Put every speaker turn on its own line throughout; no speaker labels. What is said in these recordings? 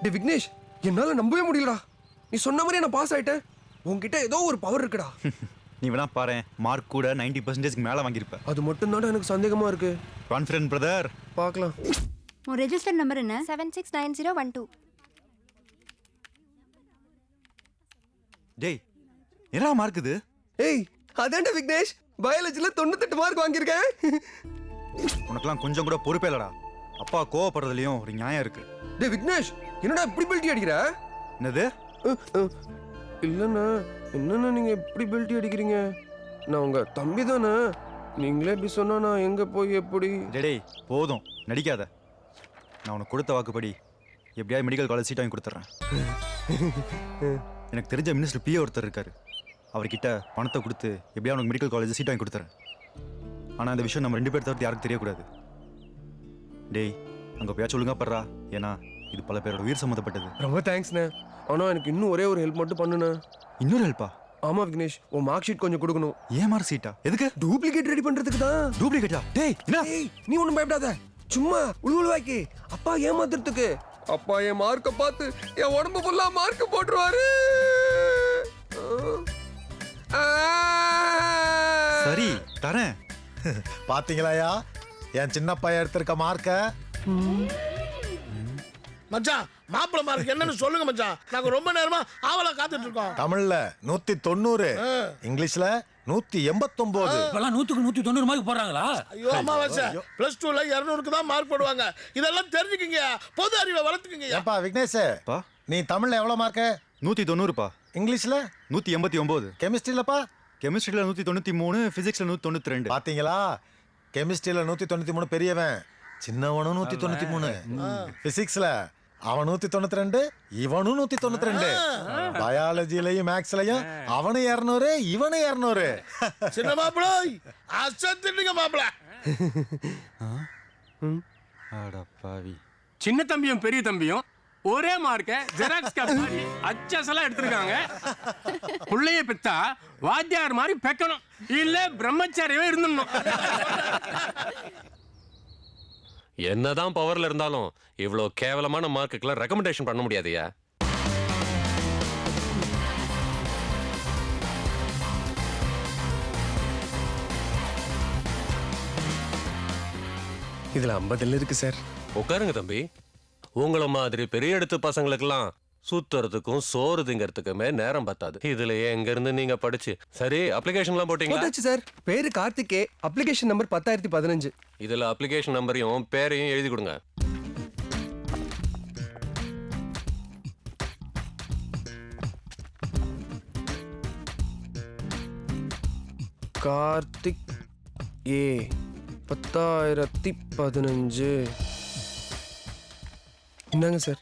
டே விக்னேஷ், என்னால நம்பவே முடியலடா. நீ சொன்ன மாதிரி நான் பாஸ் ஆயிட்டேன். உன்கிட்ட ஏதோ ஒரு பவர் இருக்குடா.
நீ வேணா பாரு, மார்க் கூட 90% மேல வாங்கியிருப்ப.
அது மட்டும் தான் எனக்கு சந்தேகமா இருக்கு.
Confident brother.
பார்க்கலாம்.
உன் ரெஜிஸ்டர் நம்பர் என்ன?
769012.
டேய், என்னடா மார்க் இது?
ஏய், அதான்டா விக்னேஷ், பயாலஜில 98 மார்க் வாங்கியிருக்கேன்.
உனக்கெல்லாம் கொஞ்சம் கூட பொறுப்பே இல்லடா. அப்பா கோவப்படுறதுலயும் ஒரு நியாயம் இருக்கு.
டே விக்னேஷ், என்னடா இப்படி பெல்ட்டி அடிக்கிற?
என்னது?
இல்லண்ணா, என்னண்ணா நீங்க எப்படி பெல்ட்டி அடிக்கிறீங்க? நான் உங்க தம்பி தானே. நீங்களே இப்படி சொன்னா நான் எங்க போய் எப்படி?
டேய் போதும், நடிக்காத. நான் உனக்கு கொடுத்த வாக்குப்படி எப்படியாவது மெடிக்கல் காலேஜ் சீட் வாங்கி கொடுத்துட்றேன். எனக்கு தெரிஞ்ச மினிஸ்டர் பிஏ ஒருத்தர் இருக்காரு. அவர்கிட்ட பணத்தை கொடுத்து எப்படியாவது உனக்கு மெடிக்கல் காலேஜ் சீட் வாங்கி கொடுத்துறேன். ஆனால் இந்த விஷயம் நம்ம 2 பேர் தவிர்த்து யாருக்கும் தெரியக்கூடாது. டேய், அங்கே போயாச்சும் ஒழுங்கா படுறா. ஏன்னா இது பல பேரோட உயிர் சம்மந்தப்பட்டது.
ரொம்ப தேங்க்ஸ்ண்ணே. ஆனா எனக்கு இன்னும் ஒரே ஒரு ஹெல்ப் மட்டும் பண்ணுண்ணே.
இன்னொரு ஹெல்ப்பா?
ஆமா விக்னேஷ், உன் மார்க் ஷீட் கொஞ்சம் கொடுக்கணும்.
ஏன் மார்க் ஷீட்டா? எதுக்கு?
டூப்ளிகேட் ரெடி பண்றதுக்கு தான்.
டூப்ளிகேட்டா? டேய் என்ன?
ஏய், நீ ஒண்ணும் பயப்படாத. சும்மா உழுவுழுவாக்கி அப்பா ஏமாத்துறதுக்கு. அப்பா என் மார்க்க பார்த்து என் உடம்பு ஃபுல்லா மார்க் போட்டுருவாரு.
சரி தரேன்.
பாத்தீங்களாயா என் சின்ன பையன் எடுத்திருக்க மார்க்க?
மச்சான், மாப்பிள மார்க் என்னன்னு சொல்லுங்க மச்சான். நாங்க ரொம்ப நேரமா ஆவலா காத்துட்டு இருக்கோம்.
தமிழ்ல 190, இங்கிலீஷ்ல 189.
இப்பெல்லாம் 100க்கு 190 மார்க் போடுறாங்களா?
ஐயோ அமாவாசை, +2ல 200க்கு தான் மார்க் போடுவாங்க. இதெல்லாம் தெரிஞ்சுக்கங்க, பொது அறிவை வளர்த்துக்கங்க.
ஏப்பா விக்னேஷ், நீ தமிழ்ல எவ்வளவு மார்க்க?
190பா.
இங்கிலீஷ்ல
189.
கெமிஸ்ட்ரியிலப்பா?
கெமிஸ்ட்ரியில 193, பிசிக்ஸ்ல 192.
பாத்தீங்களா, கெமிஸ்ட்ரியில 193 பெரியவன், சின்னவனும் 193. பிசிக்ஸ்ல அவன் 192, இவனும் 192. பயாலஜிலையும் மேக்ஸ்லயும் அவனு 200, இவனு 200.
சின்ன மாப்பிள அசத்திட்டீங்க மாப்பிள.
அடப்பாவி.
சின்ன தம்பியும் பெரிய தம்பியும் ஒரே மார்க்க ஜெராக்ஸ் காப்பி மாதிரி அச்சசலா எடுத்திருக்காங்க. புள்ளைய பெத்தா வாத்தியார் மாதிரி பெக்கணும், இல்ல பிரம்மச்சாரியவே இருந்துடணும்.
என்னதான் பவர்ல இருந்தாலும் இவ்வளோ கேவலமான மார்க்குக்கெல்லாம் ரெக்கமெண்டேஷன் பண்ண முடியாதுயா.
இதுல 50 இருக்கு சார்.
உட்காருங்க தம்பி. உங்களை மாதிரி பெரிய இடத்து பசங்களுக்கெல்லாம் சுத்துறதுக்கும் சோறு திங்கிறதுக்குமே நேரம் பத்தாது. இதுலயே எங்க இருந்து நீங்க படிச்சு சரி அப்ளிகேஷன்லாம் போட்டீங்களா?
போட்டாச்சு சார். பேரு கார்த்திகே, அப்ளிகேஷன் நம்பர் 10015.
இதுல அப்ளிகேஷன் நம்பரையும் பேரையும் எழுதி கொடுங்க.
கார்த்திக் ஏ 10015. என்னங்க சார்?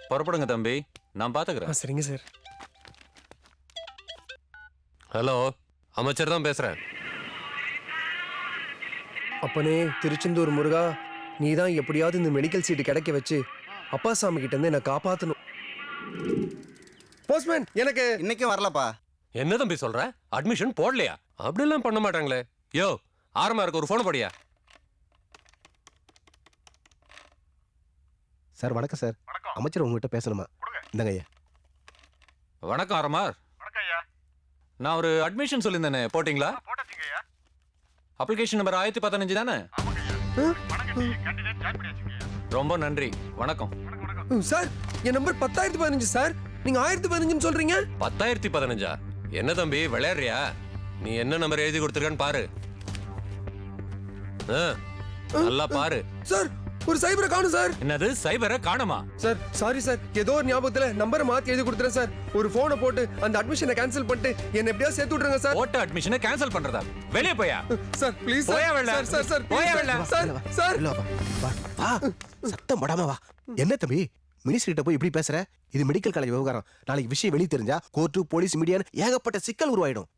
புறப்படுங்க தம்பி, நான் பாத்துக்கிறேன்.
சரிங்க சார்.
ஹலோ, அமைச்சர் தான் பேசுறேன்.
அப்பனே திருச்செந்தூர் முருகா, நீ தான் எப்படியாவது இந்த மெடிக்கல் சீட்டு கிடைக்க வச்சு அப்பா சாமி கிட்ட இருந்து என்ன காப்பாத்தணும். போஸ்ட்மேன் எனக்கு
இன்னைக்கு வரலப்பா.
என்ன தம்பி சொல்ற? அட்மிஷன் போடலையா? அப்படிலாம் பண்ண மாட்டாங்களே. யோ, ஆரமா இருக்க ஒரு போன் படியா.
சார் வணக்கம் சார். அமைச்சர் உங்ககிட்ட பேசணுமா? இந்தாங்க ஐயா.
வணக்கம் ஆரமார். நான் ஒரு அட்மிஷன் சொல்லியிருந்தேனே, போட்டிங்களா? அப்ளிகேஷன் நம்பர் 1015 தானே? ரொம்ப நன்றி, வணக்கம்.
சார், என் நம்பர் 10015 சார். நீங்க 1015 சொல்றீங்க.
1015? என்ன தம்பி விளையாடுறியா? நீ என்ன நம்பர் எழுதி கொடுத்துருக்கான்னு பாரு. நல்லா பாரு.
சார், ஒரு சைபரை காணும் சார்.
என்னது சைபரை காணுமா?
சார் சாரி சார், ஏதோ ஒரு ஞாபகத்துல நம்பரை மாத்தி எழுதி கொடுத்துறேன் சார். ஒரு போனை போட்டு அந்த அட்மிஷனை கேன்சல் பண்ணிட்டு என்ன எப்படியாவது சேர்த்து விட்டுருங்க சார்.
போட்ட அட்மிஷனை கேன்சல் பண்றதா? வெளியே போயா
சார் ப்ளீஸ்
போயா வெளில.
சார் சார் சார்
போயா வெளில.
சார் சார்
வா, சத்தம் போடாம வா. என்ன தம்பி மினிஸ்டர் கிட்ட போய் இப்படி பேசுற? இது மெடிக்கல் காலேஜ் விவகாரம். நாளைக்கு விஷயம் வெளியே தெரிஞ்சா கோர்ட்டு போலீஸ் மீடியான்னு ஏகப்பட்ட சிக்கல் உருவாயிடும்.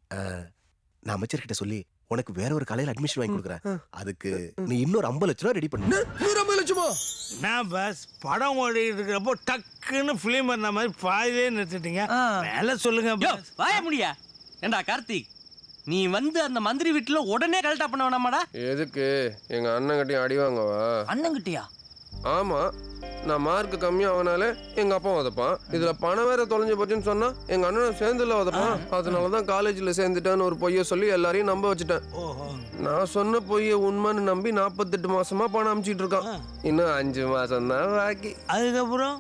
நான் அமைச்சர் கிட்ட சொல்லி உனக்கு வேற ஒரு காலேஜ்ல அட்மிஷன் வாங்கி கொடுக்குறேன். அதுக்கு நீ இன்னொரு 50 லட்சம் ரூபாய் ரெடி பண்ணு.
50 லட்சமா?
நான் பஸ் படம் ஓடிட்டு இருக்கிறப்போ டக்குன்னு பிலிம் பண்ண மாதிரி பாதிலே நிறுத்திட்டீங்க. மேல சொல்லுங்க.
வாய முடியா? ஏண்டா கார்த்திக், நீ வந்து அந்த மந்திரி வீட்டுல உடனே கலெக்ட் பண்ண வேணாமாடா?
எதுக்கு? எங்க அண்ணன் கிட்டயும் அடி வாங்கவா?
அண்ணங்கிட்டியா?
ஆமா, நான் மார்க் கம்மியாகனாலே எங்க அப்பா உதப்பான். இதுல பணம் வேற தொலைஞ்சு போச்சுன்னு சொன்னா எங்க அண்ணன் சேர்ந்துல உதப்பான். அதனாலதான் காலேஜ்ல சேர்ந்துட்டேன்னு ஒரு பொய்ய சொல்லி எல்லாரையும் நம்ப வச்சுட்டேன். நான் சொன்ன பொய்ய உண்மைன்னு நம்பி 48 மாசமா பணம் அனுப்பிச்சிட்டு இருக்கான். இன்னும் 5 மாசம் தான் பாக்கி.
அதுக்கப்புறம்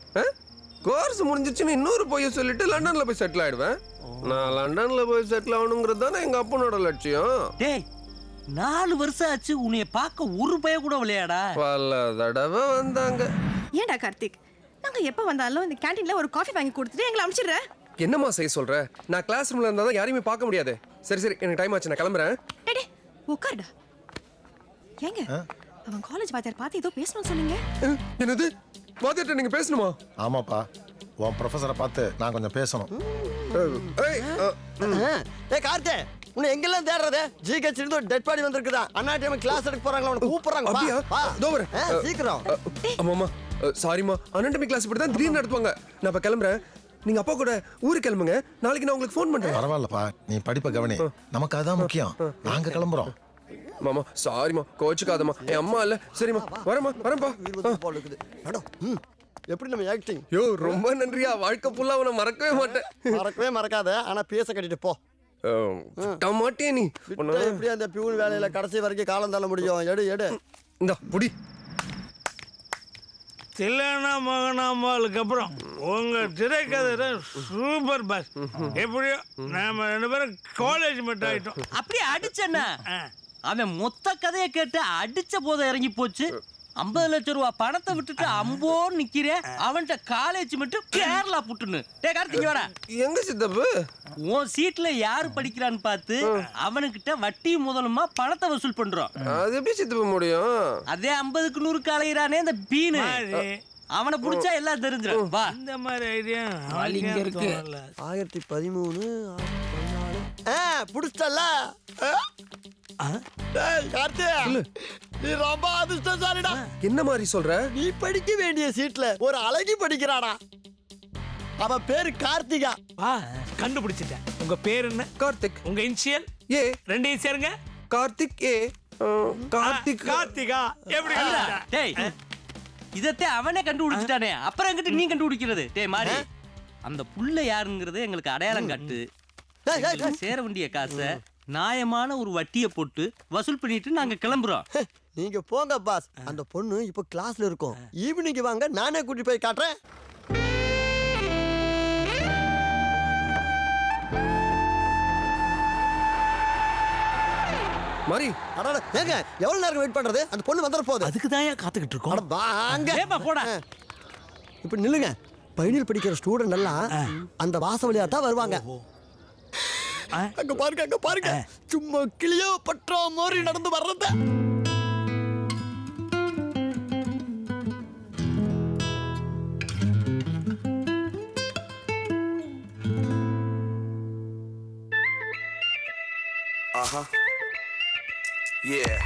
கோர்ஸ் முடிஞ்சிச்சுன்னு இன்னொரு பொய்ய சொல்லிட்டு லண்டன்ல போய் செட்டில் ஆயிடுவேன். நான் லண்டன்ல போய் செட்டில் ஆகணுங்கிறது தானே எங்க அப்பனோட லட்சியம்.
டேய் 4 வருஷம் ஆச்சு உன்னைய பார்க்க ஒரு பய கூட விளையாடா.
பல தடவை வந்தாங்க.
ஏன்டா கார்த்திக், நாங்க எப்ப வந்தாலும் இந்த கேண்டீன்ல ஒரு காஃபி வாங்கி கொடுத்துட்டு எங்களை அனுப்பிச்சிடுற.
என்னம்மா செய்ய சொல்ற? நான் கிளாஸ் ரூம்ல இருந்தா தான் யாரையுமே பார்க்க முடியாது. சரி சரி, எனக்கு டைம் ஆச்சு, நான் கிளம்புறேன்.
டேய் டேய், உட்காருடா. ஏங்க அவன் காலேஜ் வாத்தியார் பார்த்து ஏதோ பேசணும்னு சொன்னீங்க.
என்னது? வாத்தியார்ட்ட நீங்க பேசணுமா?
ஆமாப்பா, உன் ப்ரொஃபஸரை பார்த்து நான் கொஞ்சம் பேசணும்.
ஏய்,
ஏ கார்த்தே, உன்னை எங்கெல்லாம் தேடுறது? ஜிஹெச் இருந்து ஒரு டெட் பாடி வந்திருக்குதா? அண்ணா டைம் கிளாஸ் எடுக்க போறாங்களா? உனக்கு கூப்பிடுறாங்க.
அப்படியா? இதோ வரேன்.
சீக்கிரம்.
ஆமாம்மா, சாரிம்மா, அனாட்டமி கிளாஸ் இப்படி தான் திடீர்னு நடத்துவாங்க. நான் இப்போ கிளம்புறேன். நீங்க அப்பா கூட ஊருக்கு கிளம்புங்க. நாளைக்கு நான் உங்களுக்கு ஃபோன் பண்றேன்.
பரவாயில்லப்பா, நீ படிப்பை கவனி. நமக்கு அதான் முக்கியம். நாங்க கிளம்புறோம்.
மாமா சாரிம்மா, கோச்சுக்காதம்மா. என் அம்மா இல்ல. சரிம்மா, வரேம்மா, வரேன்ப்பா.
போல இருக்குது. மேடம், எப்படி நம்ம ஆக்டிங்?
யோ, ரொம்ப நன்றியா. வாழ்க்கை ஃபுல்லா அவனை மறக்கவே மாட்டேன்.
மறக்கவே மறக்காத, ஆனா பேச கட்டிட்டு போ.
மாட்டே நீ.
விட்டா எப்படி அந்த பியூன் வேலையில கடைசி வரைக்கும் காலம் தள்ள முடியும்? எடு எடு.
இந்த புடி.
தில்லானா மகனாம்பாளுக்கு அப்புறம் உங்க திரைக்கதை சூப்பர் பாஸ். எப்படியோ நாம 2 பேரும் காலேஜ் மட்டும் ஆயிட்டோம்.
அப்படியே அடிச்சண்ணா. அவன் மொத்த கதையை கேட்டு அடிச்ச போத இறங்கி போச்சு. 50 லட்சம் ரூபா பணத்தை விட்டுட்டு அம்போன்னு நிக்கிறேன். அவன்கிட்ட காலேஜ் மட்டும் கேரளா புட்டுன்னு. டே கார்த்திக் வாடா.
எங்க சித்தப்பு?
உன் சீட்ல யாரு படிக்கிறான்னு பார்த்து அவனுக்கிட்ட வட்டி முதலுமா பணத்தை வசூல் பண்றோம்.
அது எப்படி சித்தப்பு முடியும்?
அதே 50க்கு 100 அலையிறானே இந்த பீனு. அவனை புடிச்சா எல்லாம் தெரிஞ்சிடும். வா.
இந்த மாதிரி ஐடியா
இங்க இருக்கு.
1013 14 புடிச்சல. கார்த்தே, நீ ரொம்ப அதிர்ஷ்டசாலிடா.
என்ன மாதிரி சொல்ற?
நீ படிக்க வேண்டிய சீட்ல ஒரு அழகி படிக்கிறாடா. அவ பேரு கார்த்திகா.
கண்டுபிடிச்சிட்டேன். உங்க பேர் என்ன?
கார்த்திக்.
உங்க இனிஷியல்?
ஏ.
2 சேருங்க.
கார்த்திக் ஏ. கார்த்திக்.
கார்த்திகா. எப்படி?
டேய் இதத்தே அவனே கண்டுபிடிச்சிட்டானே, அப்புறம் எங்கிட்ட நீ கண்டுபிடிக்கிறது? டேய் மாறி, அந்த புள்ள யாருங்கிறது எங்களுக்கு அடையாளம் காட்டு. சேர வேண்டிய காசை நியாயமான ஒரு வட்டியை போட்டு வசூல் பண்ணிட்டு நாங்க கிளம்புறோம்.
நீங்க போங்க பாஸ். அந்த பொண்ணு இப்ப கிளாஸ்ல இருக்கும். ஈவினிங் வாங்க, நானே கூட்டி போய் காட்டுறேன்.
மாரி,
அடடா, ஏங்க எவ்வளவு நேரம் வெயிட் பண்றது? அந்த பொண்ணு வந்துற போகுது.
அதுக்கு தான் காத்துக்கிட்டு இருக்கோம்.
அட வாங்க.
ஏப்பா போடா.
இப்ப நில்லுங்க. பைனல் படிக்கிற ஸ்டூடெண்ட் எல்லாம் அந்த வாச வழியா தான் வருவாங்க. அங்க பாருங்க, அங்க பாருங்க. சும்மா கிளியோ பற்றா மாதிரி நடந்து வர்றது.
Yeah.